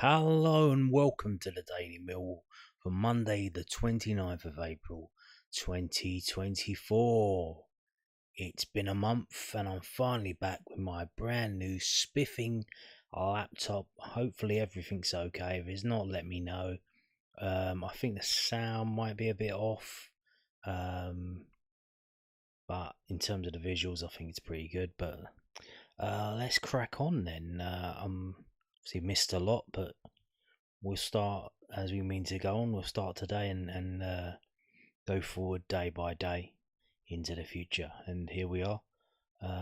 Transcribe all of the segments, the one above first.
Hello and welcome to the Daily Millwall for Monday the 29th of April 2024. It's been a month and I'm finally back with my brand new spiffing laptop. Hopefully everything's okay. If it's not, let me know. I think the sound might be a bit off. But in terms of the visuals, I think it's pretty good. But let's crack on then. Obviously missed a lot, but we'll start as we mean to go on. We'll start today and go forward day by day into the future. And here we are,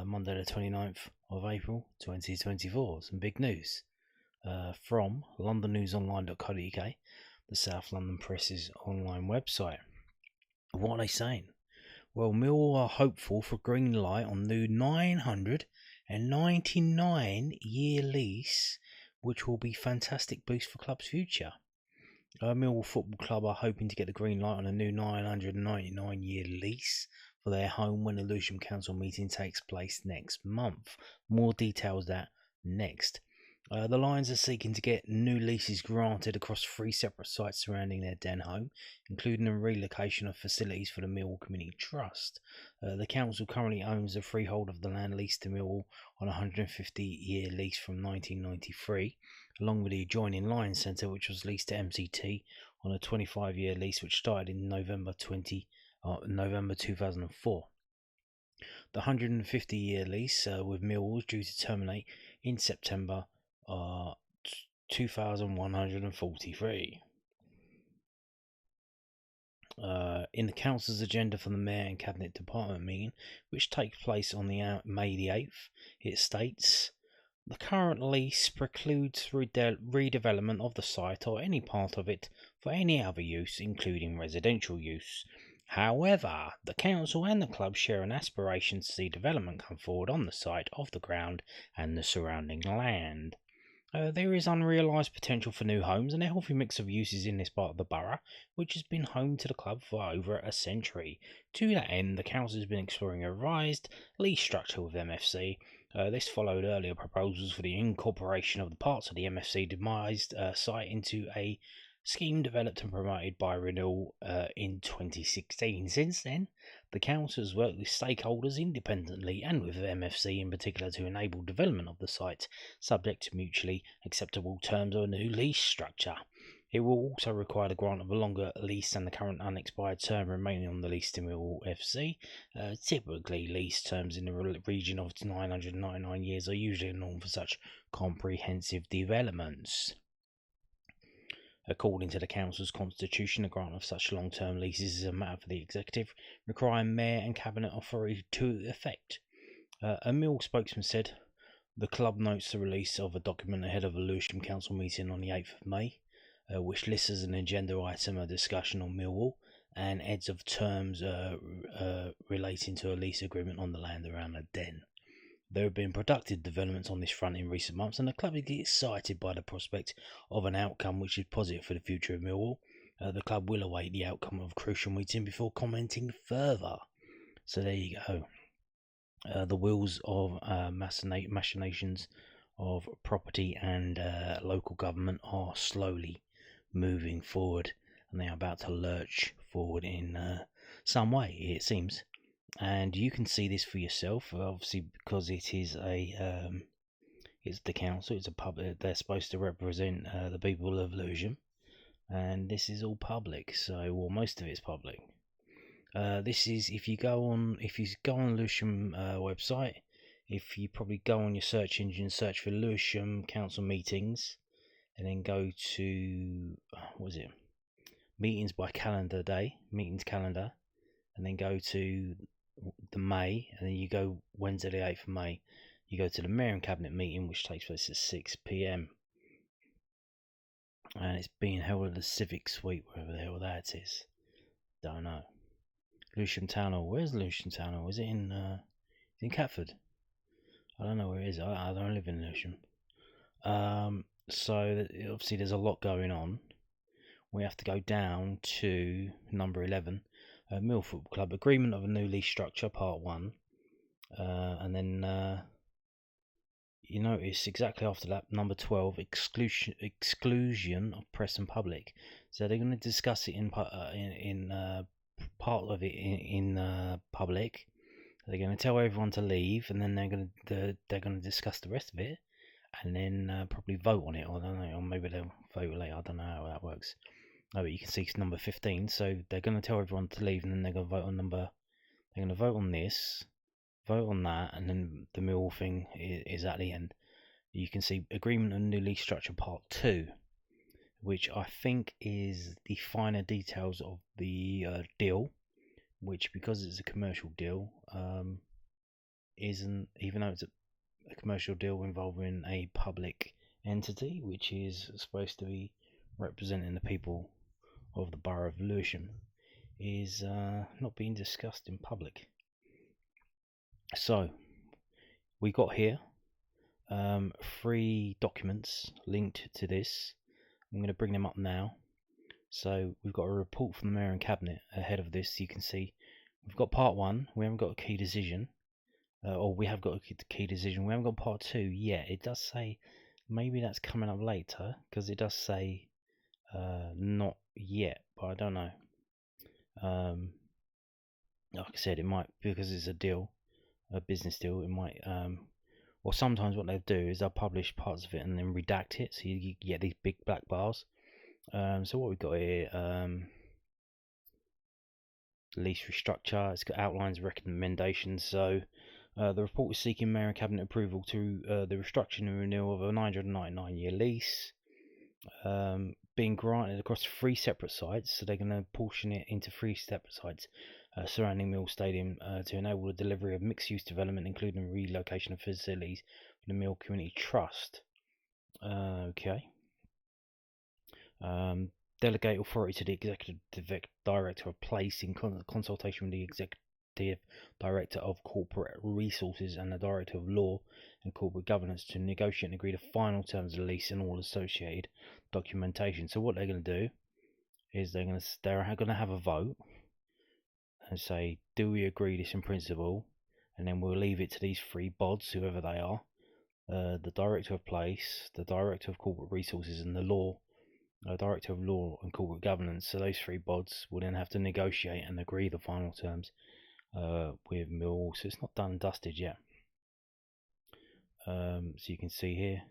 Monday the 29th of April 2024. Some big news from londonnewsonline.co.uk, the South London Press's online website. What are they saying? Well, Millwall are hopeful for green light on new 999-year lease, which will be fantastic boost for club's future. Millwall Football Club are hoping to get the green light on a new 999-year lease for their home when the Lewisham Council meeting takes place next month. More details that next. The Lions are seeking to get new leases granted across 3 separate sites surrounding their den home, including a relocation of facilities for the Millwall Community Trust. The council currently owns the freehold of the land leased to Millwall on a 150-year lease from 1993, along with the adjoining Lions Centre, which was leased to MCT on a 25-year lease which started in November 2004. The 150-year lease with Millwall is due to terminate in September 2143. In the council's agenda for the mayor and cabinet department meeting, which takes place on May the 8th, it states the current lease precludes redevelopment of the site or any part of it for any other use, including residential use. However, the council and the club share an aspiration to see development come forward on the site of the ground and the surrounding land. There is unrealised potential for new homes and a healthy mix of uses in this part of the borough, which has been home to the club for over a century. To that end, the council has been exploring a revised lease structure with MFC. This followed earlier proposals for the incorporation of the parts of the MFC demised site into a scheme developed and promoted by Renewal in 2016. Since then, the council has worked with stakeholders independently and with MFC in particular to enable development of the site, subject to mutually acceptable terms of a new lease structure. It will also require the grant of a longer lease than the current unexpired term remaining on the lease to Millwall FC. Typically, lease terms in the region of 999 years are usually a norm for such comprehensive developments. According to the council's constitution, the grant of such long-term leases is a matter for the executive, requiring mayor and cabinet authority to effect. A Mill spokesman said, the club notes the release of a document ahead of a Lewisham Council meeting on the 8th of May, which lists as an agenda item a discussion on Millwall and heads of terms relating to a lease agreement on the land around the den. There have been productive developments on this front in recent months, and the club is excited by the prospect of an outcome which is positive for the future of Millwall. The club will await the outcome of a crucial meeting before commenting further. So there you go. The wheels of machinations of property and local government are slowly moving forward, and they are about to lurch forward in some way, it seems. And you can see this for yourself, obviously, because it is it's the council, it's a public. They're supposed to represent the people of Lewisham, and this is all public. So, well, most of it's public. This is if you go on Lewisham website, if you probably go on your search engine, search for Lewisham Council meetings, and then go to meetings by calendar day, meetings calendar, and then go to the May, and then you go Wednesday the 8th of May, you go to the Mayor and Cabinet meeting, which takes place at 6 p.m. and it's being held at the Civic Suite, wherever the hell that is. Don't know. Lewisham Town Hall. Where's Lewisham Town Hall? Is it in Catford? I don't know where it is. I don't live in Lewisham. So obviously there's a lot going on. We have to go down to number 11. Millwall Football Club, agreement of a new lease structure, part 1, and then you notice exactly after that, number 12, exclusion of press and public. So they're going to discuss it in part of it in public. They're going to tell everyone to leave, and then they're going to discuss the rest of it, and then probably vote on it. Or I don't know, or maybe they'll vote later. I don't know how that works. No, but you can see it's number 15. So they're going to tell everyone to leave, and then they're going to vote on number. They're going to vote on this, vote on that, and then the Millwall thing is at the end. You can see agreement on new lease structure part 2, which I think is the finer details of the deal, which, because it's a commercial deal, isn't, even though it's a commercial deal involving a public entity, which is supposed to be representing the people of the borough of Lewisham, is not being discussed in public. So we got here 3 documents linked to this. I'm going to bring them up now. So we've got a report from the Mayor and Cabinet ahead of this. You can see we've got part 1. We haven't got a key decision, or we have got a key decision. We haven't got part 2 yet. It does say maybe that's coming up later, because it does say not yet, but I don't know. Like I said, it might, because it's a deal, a business deal, it might, or sometimes what they'll do is they'll publish parts of it and then redact it, so you get these big black bars. So what we've got here, lease restructure, it's got outlines, recommendations. So the report is seeking Mayor and Cabinet approval to the restructuring and renewal of a 999-year lease, being granted across 3 separate sites. So they're going to portion it into 3 separate sites surrounding Mill Stadium to enable the delivery of mixed-use development, including relocation of facilities for the Millwall Community Trust. Okay. Delegate authority to the Executive Director of Place in consultation with the Executive Director of Corporate Resources and the Director of Law and Corporate Governance to negotiate and agree the final terms of the lease and all associated documentation. So what they're going to do is they're going to have a vote and say, do we agree this in principle? And then we'll leave it to these 3 bods, whoever they are, the Director of Place, the Director of Corporate Resources, and the Director of Law and Corporate Governance. So those 3 bods will then have to negotiate and agree the final terms with Millwall. So it's not done and dusted yet. So you can see here.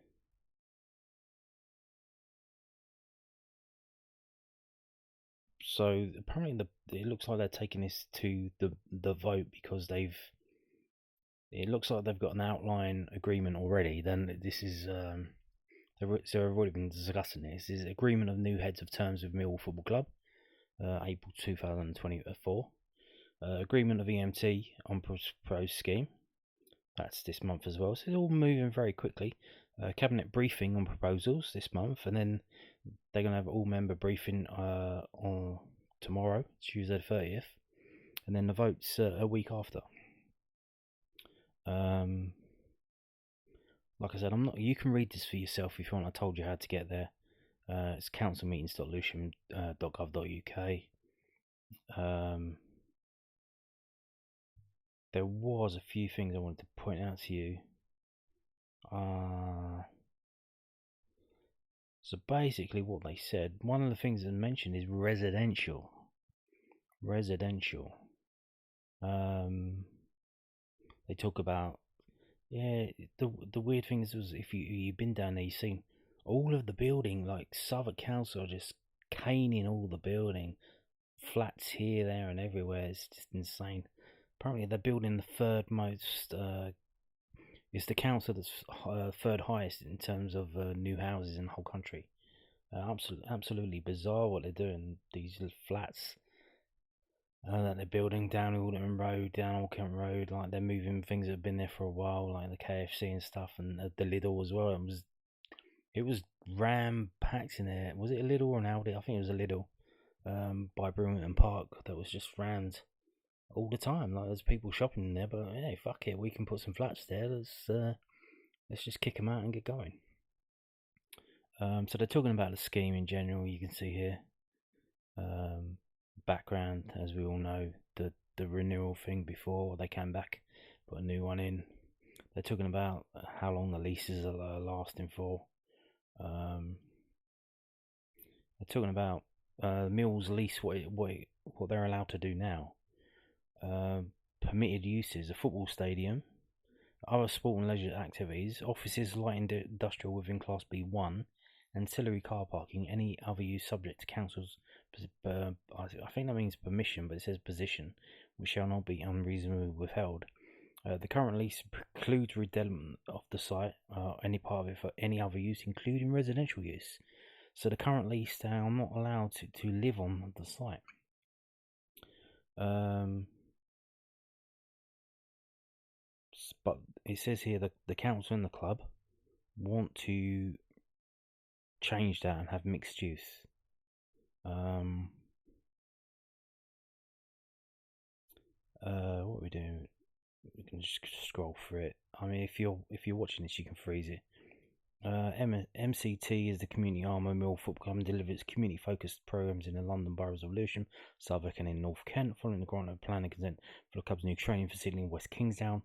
So apparently it looks like they're taking this to the vote because it looks like they've got an outline agreement already. Then this is they've already been discussing this. This is agreement of new heads of terms with Millwall Football Club, April 2024. Agreement of EMT on proposed scheme. That's this month as well. So it's all moving very quickly. Cabinet briefing on proposals this month, and then they're going to have all member briefing on tomorrow, Tuesday the 30th, and then the votes a week after. Like I said, you can read this for yourself if you want. I told you how to get there. It's councilmeetings.lewisham.gov.uk. There was a few things I wanted to point out to you. So basically what they said, one of the things they mentioned is residential. They talk about, the weird thing is if you've been down there, you've seen all of the building, like Southwark Council are just caning all the building, flats here, there and everywhere. It's just insane. Apparently they're building the 3rd most, it's the council that's 3rd highest in terms of new houses in the whole country. Absolutely bizarre what they're doing. These flats that they're building down Alderton Road, down Old Kent Road, like they're moving things that have been there for a while, like the KFC and stuff, and the Lidl as well. It was ram packed in there. Was it a Lidl or an Aldi? I think it was a Lidl by Brewington Park that was just rammed all the time. Like there's people shopping in there, but hey, fuck it, we can put some flats there. Let's just kick them out and get going. So they're talking about the scheme in general. You can see here background, as we all know, the renewal thing before they came back, put a new one in. They're talking about how long the leases are lasting for. They're talking about Mill's lease, what they're allowed to do now. Permitted uses: a football stadium, other sport and leisure activities, offices, light industrial within Class B1, ancillary car parking, any other use subject to council's, I think that means permission, but it says position, which shall not be unreasonably withheld. The current lease precludes redevelopment of the site, any part of it, for any other use, including residential use. So the current lease, they are not allowed to live on the site. But it says here that the council and the club want to change that and have mixed use. What are we doing? We can just scroll through it. I mean, if you're watching this, you can freeze it. MCT is the community arm of Millwall Football Club and delivers community-focused programs in the London boroughs of Lewisham, Southwark, and in North Kent, following the grant of planning consent for the club's new training facility in West Kingsdown.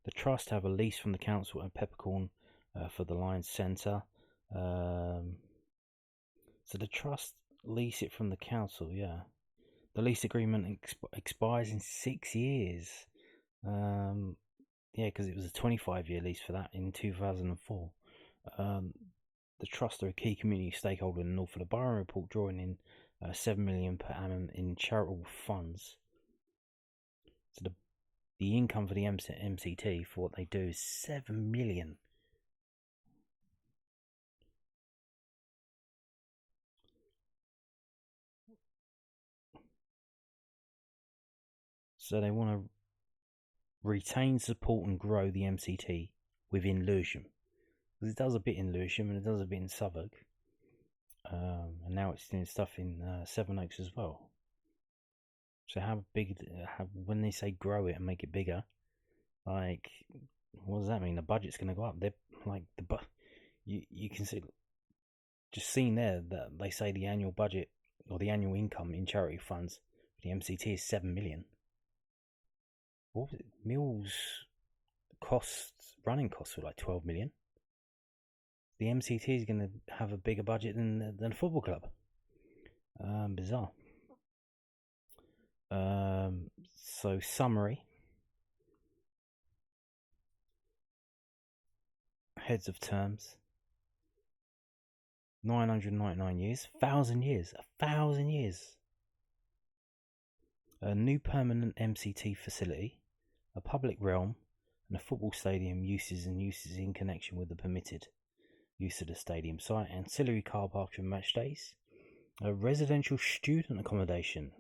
The trust have a lease from the council and Peppercorn for the Lions Centre. So the trust lease it from the council, yeah. The lease agreement expires in 6 years. Yeah, because it was a 25-year lease for that in 2004. The trust are a key community stakeholder in the north of the borough report, drawing in $7 million per annum in charitable funds. So the income for the MCT for what they do is $7 million. So they want to retain, support, and grow the MCT within Lewisham. Because it does a bit in Lewisham and it does a bit in Southwark. And now it's doing stuff in Sevenoaks as well. So how big? When they say grow it and make it bigger, like, what does that mean? The budget's going to go up. They're like you can see, just seen there that they say the annual budget or the annual income in charity funds for the MCT is $7 million. What was it? Mill's running costs were like $12 million. The MCT is going to have a bigger budget than a football club. Bizarre. So summary. Heads of terms. 999 years. 1,000 years. 1,000 years. A new permanent MCT facility. A public realm. And a football stadium uses in connection with the permitted use of the stadium site. Ancillary car park for match days. A residential student accommodation.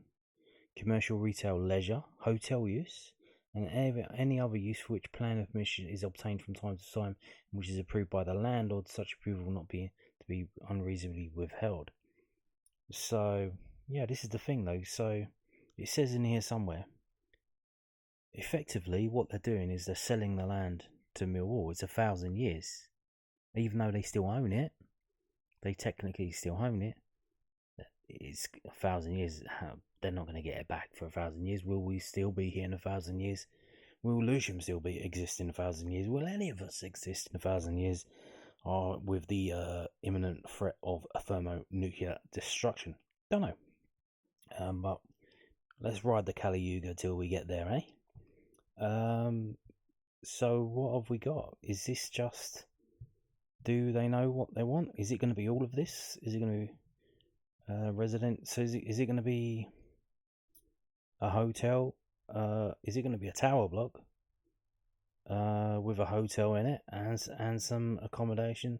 Commercial, retail, leisure, hotel use, and any other use for which planning permission is obtained from time to time, which is approved by the landlord. Such approval will not be unreasonably withheld. So, yeah, this is the thing though. So, it says in here somewhere, effectively, what they're doing is they're selling the land to Millwall. It's 1,000 years, even though they still own it. They technically still own it. It's 1,000 years. They're not going to get it back for 1,000 years. Will we still be here in 1,000 years? Will Lewisham still exist in 1,000 years? Will any of us exist in 1,000 years? Or with the imminent threat of a thermonuclear destruction? Don't know. But let's ride the Kali Yuga till we get there, eh? So what have we got? Is this just? Do they know what they want? Is it going to be all of this? Is it going to be resident? So is it going to be a hotel? Is it going to be a tower block with a hotel in it and some accommodation?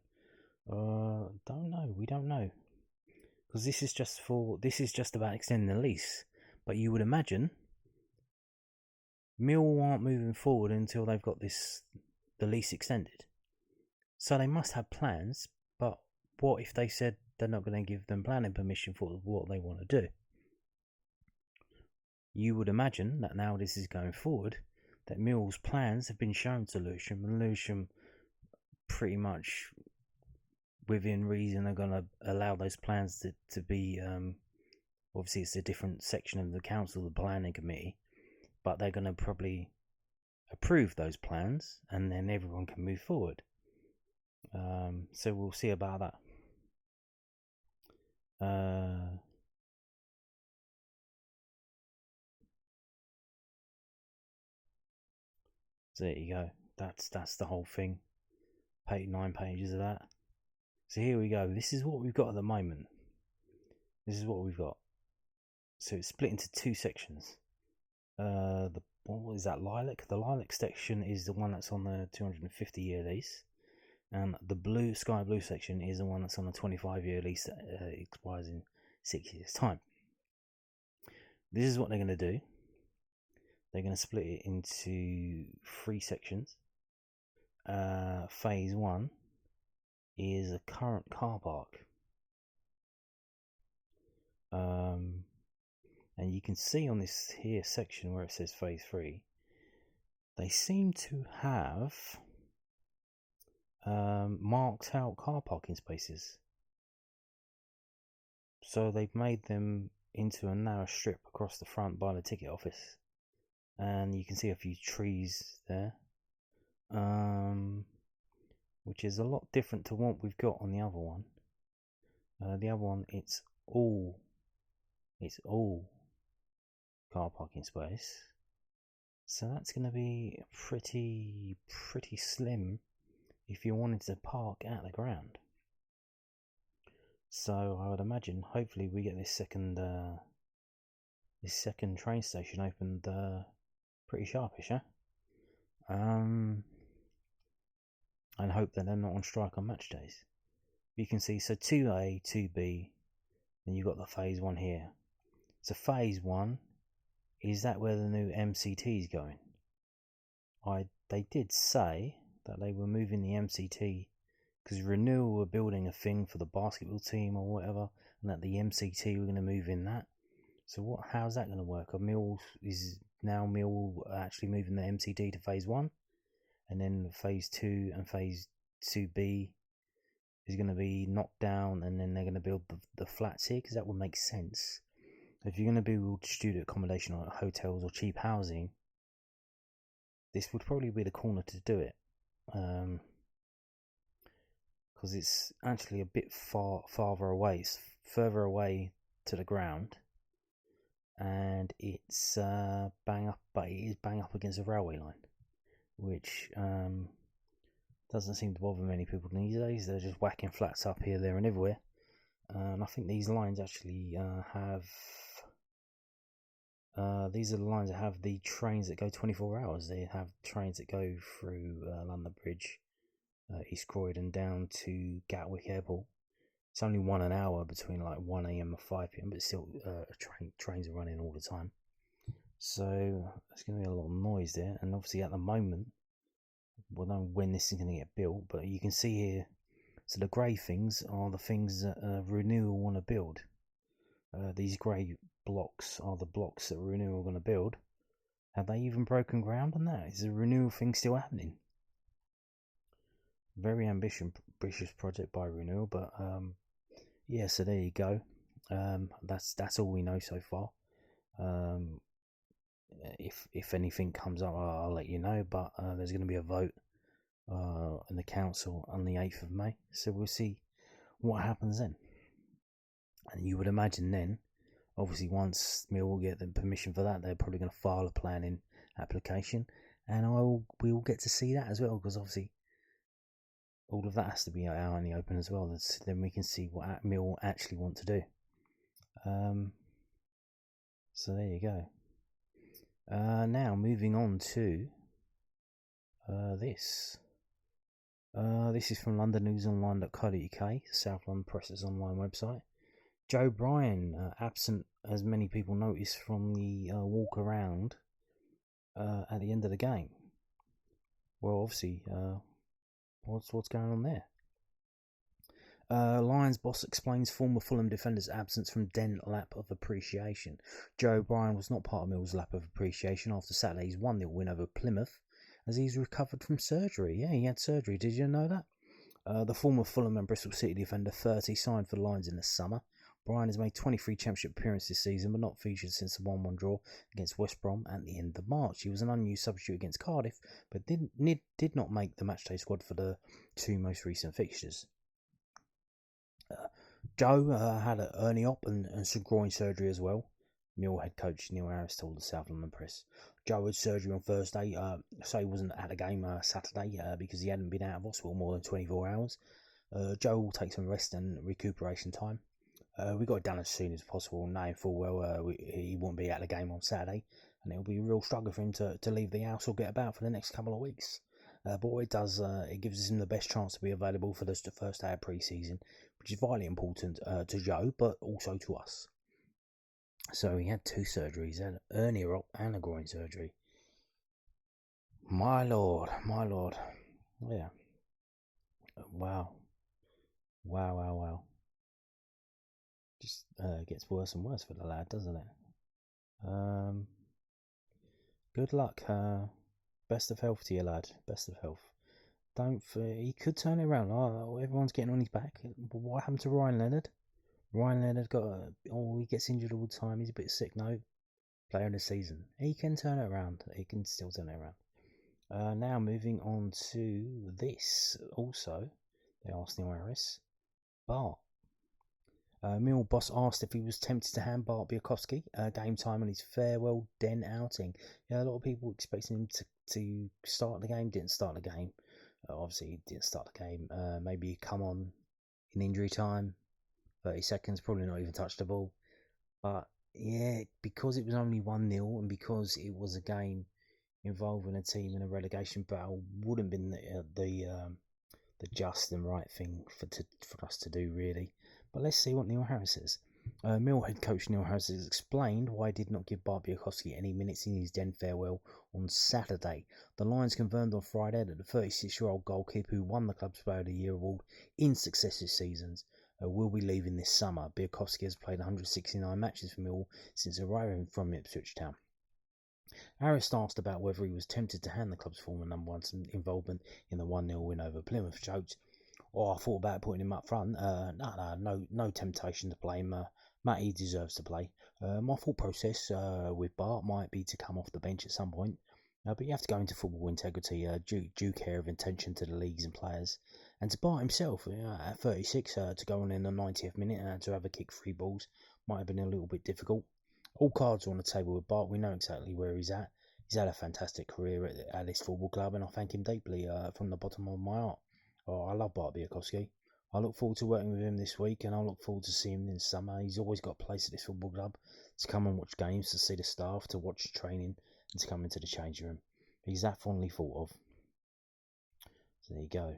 Don't know. We don't know, because this is just about extending the lease. But you would imagine Mill aren't moving forward until they've got the lease extended. So they must have plans. But what if they said they're not going to give them planning permission for what they want to do? You would imagine that now this is going forward, that Mill's plans have been shown to Lewisham, and Lewisham pretty much within reason are going to allow those plans to be Obviously, it's a different section of the council, the planning committee, but they're going to probably approve those plans, and then everyone can move forward. So we'll see about that. So there you go. That's the whole thing. 9 pages of that. So here we go. This is what we've got at the moment. This is what we've got. So it's split into 2 sections. What is that, lilac? The lilac section is the one that's on the 250-year lease, and the sky blue section is the one that's on the 25-year lease that expires in 6 years' time. This is what they're going to do. They're going to split it into 3 sections. Phase 1 is a current car park. And you can see on this here section where it says phase 3, they seem to have marked out car parking spaces. So they've made them into a narrow strip across the front by the ticket office. And you can see a few trees there. Which is a lot different to what we've got on the other one. The other one, it's all car parking space, so that's going to be pretty slim if you wanted to park at the ground. So I would imagine, hopefully, we get this second train station opened pretty sharpish, huh? And hope that they're not on strike on match days. You can see, so 2A, 2B, then you've got the phase 1 here. So phase 1, is that where the new MCT is going? They did say that they were moving the MCT because Renewal were building a thing for the basketball team or whatever, and that the MCT were going to move in that. So how's that going to work? Millwall actually moving the MCT to phase 1, and then phase 2 and phase 2B is going to be knocked down, and then they're going to build the flats here, because that would make sense. If you're going to build student accommodation or hotels or cheap housing, this would probably be the corner to do it, because it's actually a bit farther away. It's further away to the ground, and it's bang up against a railway line, which doesn't seem to bother many people these days. They're just whacking flats up here, there, and everywhere. And I think these lines actually have. These are the lines that have the trains that go 24 hours. They have trains that go through London Bridge, East Croydon, down to Gatwick Airport. It's only 1 an hour between like 1 AM and 5 PM, but still trains are running all the time. So there's going to be a lot of noise there. And obviously at the moment, we don't know when this is going to get built, but you can see here, so the grey things are the things that Renewal want to build. These grey blocks are the blocks that Renewal are going to build. Have they even broken ground on that? Is the Renewal thing still happening? Very ambitious project by Renewal, but yeah, so there you go. That's all we know so far. If anything comes up, I'll let you know, but there's going to be a vote in the council on the 8th of May, so we'll see what happens then. And you would imagine then, obviously once Millwall get the permission for that, they're probably going to file a planning application, and we'll get to see that as well, because obviously all of that has to be out in the open as well. Then we can see what Millwall actually want to do. So there you go. Now moving on to this. This is from londonnewsonline.co.uk, South London Press's online website. Joe Bryans, absent, as many people noticed, from the walk around at the end of the game. Well, obviously, what's going on there? Lions boss explains former Fulham defender's absence from Den lap of appreciation. Joe Bryans was not part of Mill's lap of appreciation after Saturday's 1-0 win over Plymouth, as he's recovered from surgery. Yeah, he had surgery. Did you know that? The former Fulham and Bristol City defender, 30, signed for the Lions in the summer, Bryan has made 23 Championship appearances this season, but not featured since the 1-1 draw against West Brom at the end of March. He was an unused substitute against Cardiff, but did not make the matchday squad for the 2 most recent fixtures. Joe had an hernia op and some groin surgery as well. Mill head coach Neil Harris told the South London Press. Joe had surgery on Thursday, so he wasn't at the game Saturday because he hadn't been out of hospital more than 24 hours. Joe will take some rest and recuperation time. We got it done as soon as possible, knowing full well he won't be at the game on Saturday, and it'll be a real struggle for him to leave the house or get about for the next couple of weeks. But what it does, it gives him the best chance to be available for the first day of pre-season, which is vitally important to Joe, but also to us. So he had 2 surgeries, an hernia op and a groin surgery. My lord. Yeah. Wow. Just gets worse and worse for the lad, doesn't it? Good luck. Best of health to you, lad. Best of health. He could turn it around. Everyone's getting on his back. But what happened to Ryan Leonard? Ryan Leonard he gets injured all the time. He's a bit sick now. Player of the season. He can turn it around. He can still turn it around. Now moving on to this. Also, they asked Neil Harris. Bart. Mill boss asked if he was tempted to hand Bart Bialkowski game time on his farewell den outing. Yeah, a lot of people expecting him to start the game. Didn't start the game. Obviously, he didn't start the game. Maybe he'd come on in injury time. 30 seconds, probably not even touched the ball. But yeah, because it was only 1-0 and because it was a game involving a team in a relegation battle, wouldn't have been the just and right thing for us to do, really. But let's see what Neil Harris says. Mill head coach Neil Harris has explained why he did not give Bart Bialkowski any minutes in his den farewell on Saturday. The Lions confirmed on Friday that the 36-year-old goalkeeper who won the club's Player of the Year award in successive seasons will be leaving this summer. Bialkowski has played 169 matches for Mill since arriving from Ipswich Town. Harris asked about whether he was tempted to hand the club's former number 1 some involvement in the 1-0 win over Plymouth. Joked, I thought about putting him up front. No temptation to play him. Matty deserves to play. My thought process with Bart might be to come off the bench at some point. But you have to go into football integrity, due care of intention to the leagues and players. And to Bart himself, at 36, to go on in the 90th minute and to have a kick 3 balls might have been a little bit difficult. All cards are on the table with Bart. We know exactly where he's at. He's had a fantastic career at this football club, and I thank him deeply from the bottom of my heart. I love Bart Bialkowski. I look forward to working with him this week, and I look forward to seeing him in summer. He's always got a place at this football club to come and watch games, to see the staff, to watch training, and to come into the changing room. He's that fondly thought of. So there you go.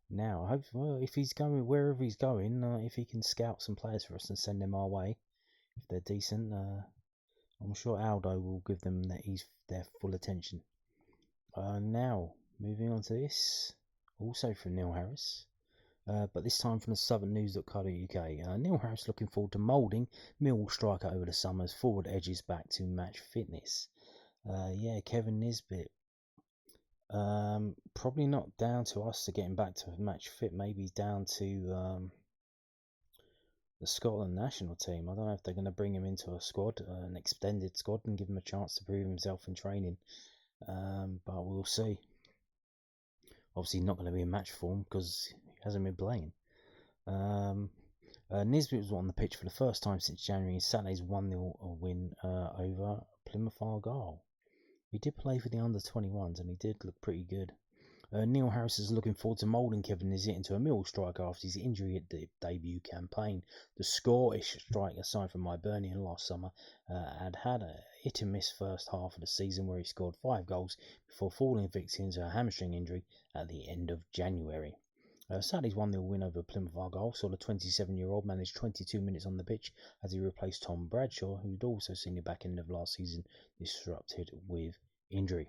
Now, I hope, if he's going wherever he's going, if he can scout some players for us and send them our way, if they're decent, I'm sure Aldo will give them their full attention. Now, moving on to this, also from Neil Harris, but this time from the southernnews.co.uk. Neil Harris looking forward to moulding Millwall striker over the summer as forward edges back to match fitness. Kevin Nisbet. Probably not down to us to getting back to match fit. Maybe he's down to the Scotland national team. I don't know if they're going to bring him into a squad, an extended squad, and give him a chance to prove himself in training. But we'll see. Obviously not going to be in match form because he hasn't been playing. Nisbet was on the pitch for the first time since January in Saturday's 1-0 win over Plymouth Argyle. He did play for the under-21s and he did look pretty good. Neil Harris is looking forward to moulding Kevin Nisbet into a Millwall striker after his injury at the debut campaign. The Scottish striker signed from Hibernian last summer had a hit-and-miss first half of the season where he scored 5 goals before falling victim to a hamstring injury at the end of January. Saturday's 1-0 win over Plymouth Argyle saw the 27-year-old manage 22 minutes on the pitch as he replaced Tom Bradshaw, who'd also seen the back end of last season disrupted with injury.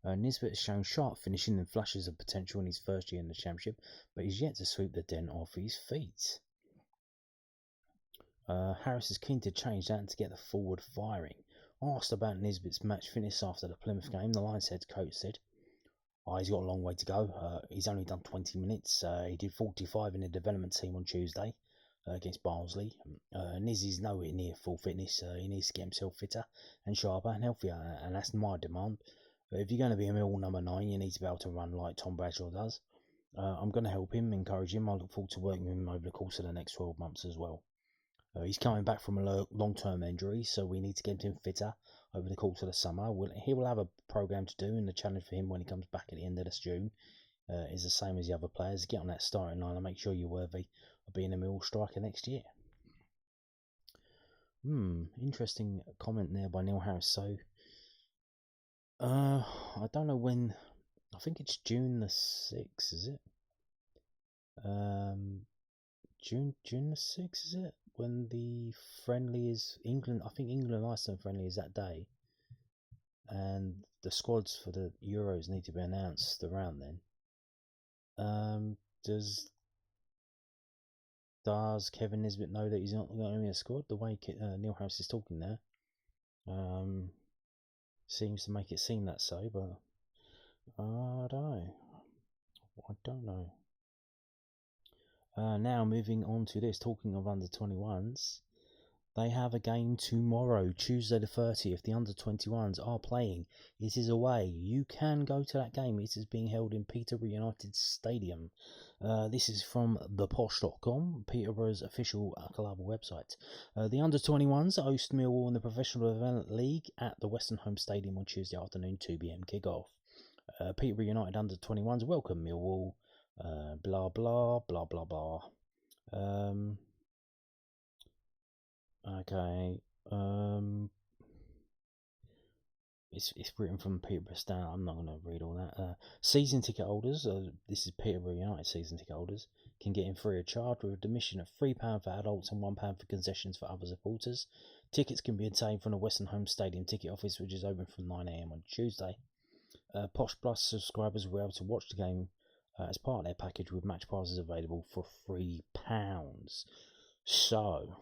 Nisbet has shown sharp finishing and flashes of potential in his first year in the Championship, but he's yet to sweep the den off his feet. Harris is keen to change that and to get the forward firing. Asked about Nisbet's match fitness after the Plymouth game, the Lions head coach said, He's got a long way to go. He's only done 20 minutes. He did 45 in the development team on Tuesday against Barnsley. Nizzy's nowhere near full fitness. He needs to get himself fitter and sharper and healthier, and that's my demand. But if you're going to be a Millwall number 9, you need to be able to run like Tom Bradshaw does. I'm going to help him, encourage him. I look forward to working with him over the course of the next 12 months as well. He's coming back from a long-term injury, so we need to get him fitter over the course of the summer. He will have a programme to do, and the challenge for him when he comes back at the end of this June is the same as the other players. Get on that starting line and make sure you're worthy of being a Millwall striker next year. Interesting comment there by Neil Harris. So, I don't know when. I think it's June the 6th, is it? June the 6th, is it? When the friendly is England. I think England and Iceland friendly is that day, and the squads for the Euros need to be announced around then. Does Kevin Nisbet know that he's not going to be in a squad? The way Neil Harris is talking there seems to make it seem that so, but I don't know. Now moving on to this, talking of under 21s, they have a game tomorrow, Tuesday the 30th. The under 21s are playing. It is away. You can go to that game. It is being held in Peterborough United Stadium. This is from theposh.com, Peterborough's official club website. The under 21s host Millwall in the Professional Development League at the Western Home Stadium on Tuesday afternoon, 2 p.m. kick-off. Peterborough United under 21s welcome Millwall. Blah blah blah blah blah. Okay. It's written from Peterborough Star. I'm not going to read all that. Season ticket holders, this is Peterborough United season ticket holders, can get in free of charge with admission of £3 for adults and £1 for concessions for other supporters. Tickets can be obtained from the Western Home Stadium ticket office, which is open from 9 a.m. on Tuesday. Posh Plus subscribers will be able to watch the game as part of their package with match passes available for £3. So,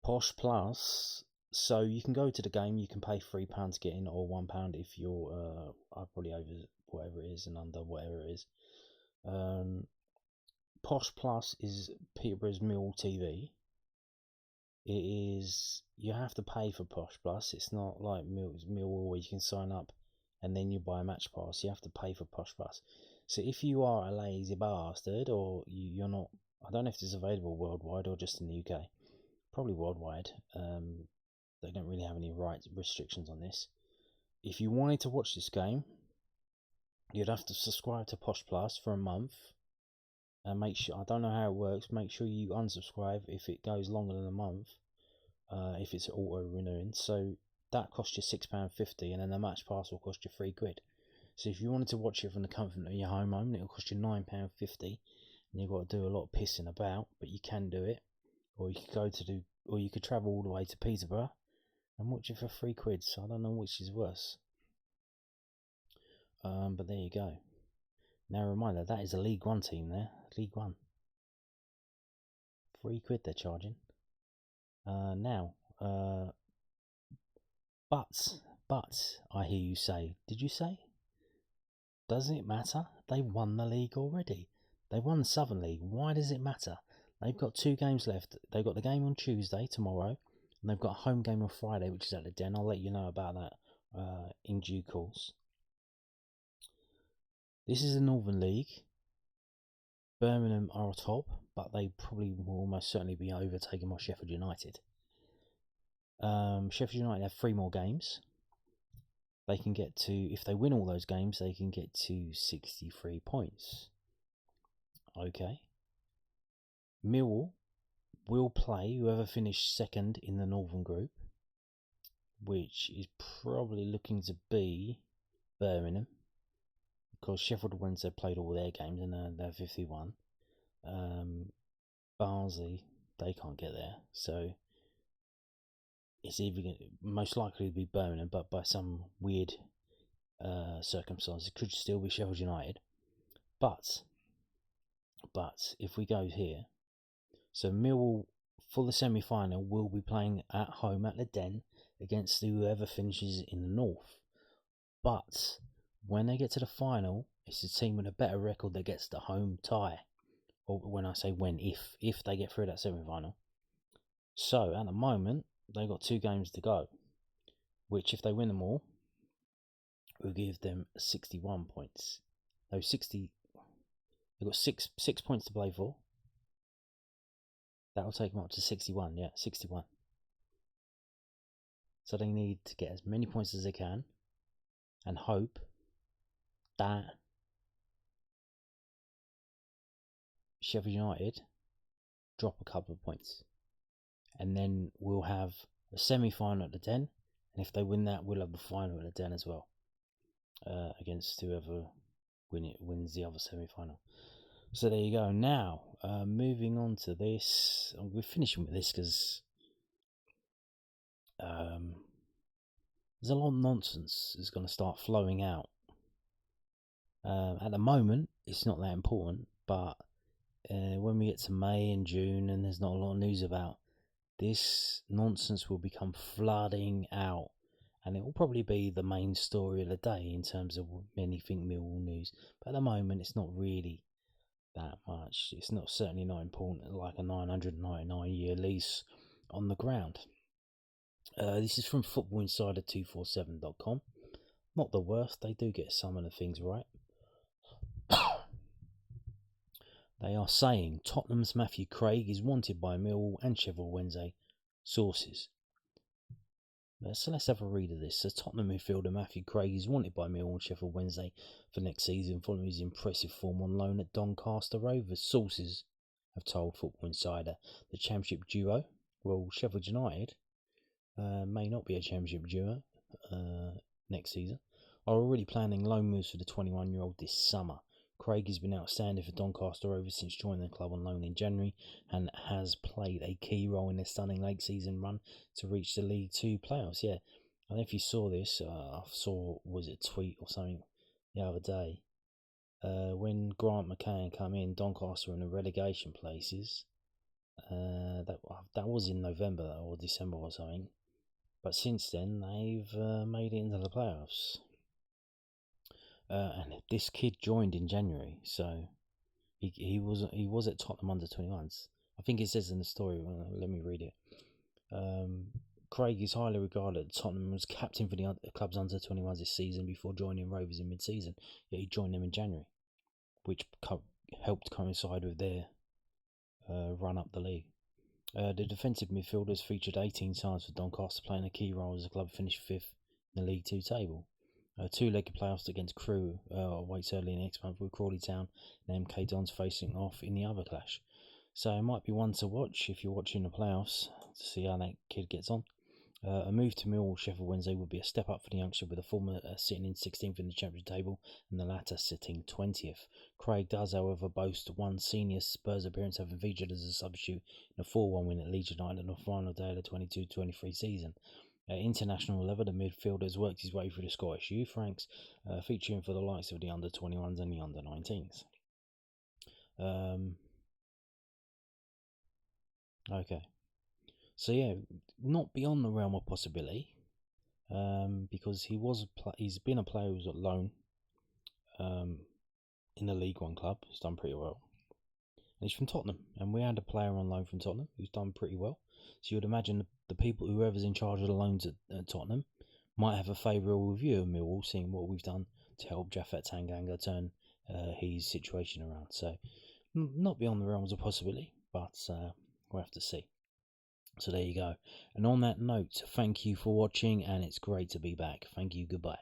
Posh Plus, so you can go to the game, you can pay £3 to get in, or £1 if you're probably over whatever it is and under whatever it is. Posh Plus is Peterborough's Millwall TV. It is, you have to pay for Posh Plus. It's not like Millwall where you can sign up and then you buy a match pass. You have to pay for Posh Plus. So if you are a lazy bastard, or you're not, I don't know if this is available worldwide or just in the UK. Probably worldwide. They don't really have any restrictions on this. If you wanted to watch this game, you'd have to subscribe to Posh Plus for a month. And make sure, I don't know how it works, make sure you unsubscribe if it goes longer than a month. If it's auto renewing. So that costs you £6.50, and then the match pass will cost you £3. So if you wanted to watch it from the comfort of your home, it'll cost you £9.50, and you've got to do a lot of pissing about, but you can do it. Or you could or you could travel all the way to Peterborough and watch it for £3. So I don't know which is worse. But there you go. Now a reminder, that is a League One team there. League One. £3 they're charging. But I hear you say, did you say? Doesn't it matter? They won the league already. They won the Southern League. Why does it matter? They've got 2 games left. They've got the game on Tuesday, tomorrow, and they've got a home game on Friday, which is at the Den. I'll let you know about that in due course. This is the Northern League. Birmingham are top, but they probably will almost certainly be overtaken by Sheffield United. Sheffield United have 3 more games. They can get to, if they win all those games, they can get to 63 points. Okay. Millwall will play whoever finished second in the Northern Group, which is probably looking to be Birmingham, because Sheffield Wednesday played all their games and they're 51. Barnsley, they can't get there, so it's either most likely to be Birmingham, but by some weird circumstances, it could still be Sheffield United. But if we go here, so Millwall for the semi-final will be playing at home at the Den against whoever finishes in the north. But when they get to the final, it's the team with a better record that gets the home tie. Or when I say when, if they get through that semi-final. So at the moment, they've got 2 games to go, which if they win them all, will give them 61 points. No, 60. They've got six points to play for. That'll take them up to 61. Yeah, 61. So they need to get as many points as they can and hope that Sheffield United drop a couple of points. And then we'll have a semi-final at the Den. And if they win that, we'll have the final at the Den as well. Against whoever wins the other semi-final. So there you go. Now, moving on to this. We're finishing with this because there's a lot of nonsense that's going to start flowing out. At the moment, it's not that important, but when we get to May and June and there's not a lot of news about, this nonsense will become flooding out. And it will probably be the main story of the day in terms of anything Millwall news. But at the moment, it's not really that much. It's not certainly not important like a 999-year lease on the ground. This is from footballinsider247.com. Not the worst. They do get some of the things right. They are saying Tottenham's Matthew Craig is wanted by Millwall and Sheffield Wednesday. Sources. So let's have a read of this. So Tottenham midfielder Matthew Craig is wanted by Millwall and Sheffield Wednesday for next season following his impressive form on loan at Doncaster Rovers. Sources have told Football Insider. The Championship duo, well, Sheffield United may not be a Championship duo next season, are already planning loan moves for the 21-year-old this summer. Craig has been outstanding for Doncaster Rovers since joining the club on loan in January and has played a key role in their stunning late season run to reach the League 2 playoffs. Yeah, I don't know if you saw this. I saw, was it a tweet or something the other day? When Grant McCann come in, Doncaster were in the relegation places. That was in November or December or something. But since then, they've made it into the playoffs. And this kid joined in January, so he was at Tottenham under 21s. I think it says in the story. Let me read it. Craig is highly regarded at Tottenham and was captain for the club's under 21s this season before joining Rovers in mid-season. Yet he joined them in January, which helped coincide with their run up the league. The defensive midfielders featured 18 times for Doncaster, playing a key role as the club finished 5th in the League 2 table. 2-legged playoffs against Crewe awaits early next month with Crawley Town and MK Dons facing off in the other clash. So it might be one to watch if you're watching the playoffs to see how that kid gets on. A move to Millwall Sheffield Wednesday would be a step up for the youngster, with the former sitting in 16th in the Championship table and the latter sitting 20th. Craig does, however, boast one senior Spurs appearance, having featured as a substitute in a 4-1 win at Leeds United on the final day of the 22-23 season. At international level, the midfielder has worked his way through the Scottish youth ranks, featuring for the likes of the under-21s and the under-19s. Okay. So yeah, not beyond the realm of possibility, because he's been a player who's at loan in the League One club. He's done pretty well. And he's from Tottenham, and we had a player on loan from Tottenham who's done pretty well. So you'd imagine the people, whoever's in charge of the loans at Tottenham, might have a favourable view of Millwall, seeing what we've done to help Japhet Tanganga turn his situation around. So not beyond the realms of possibility, but we'll have to see. So there you go. And on that note, thank you for watching, and it's great to be back. Thank you. Goodbye.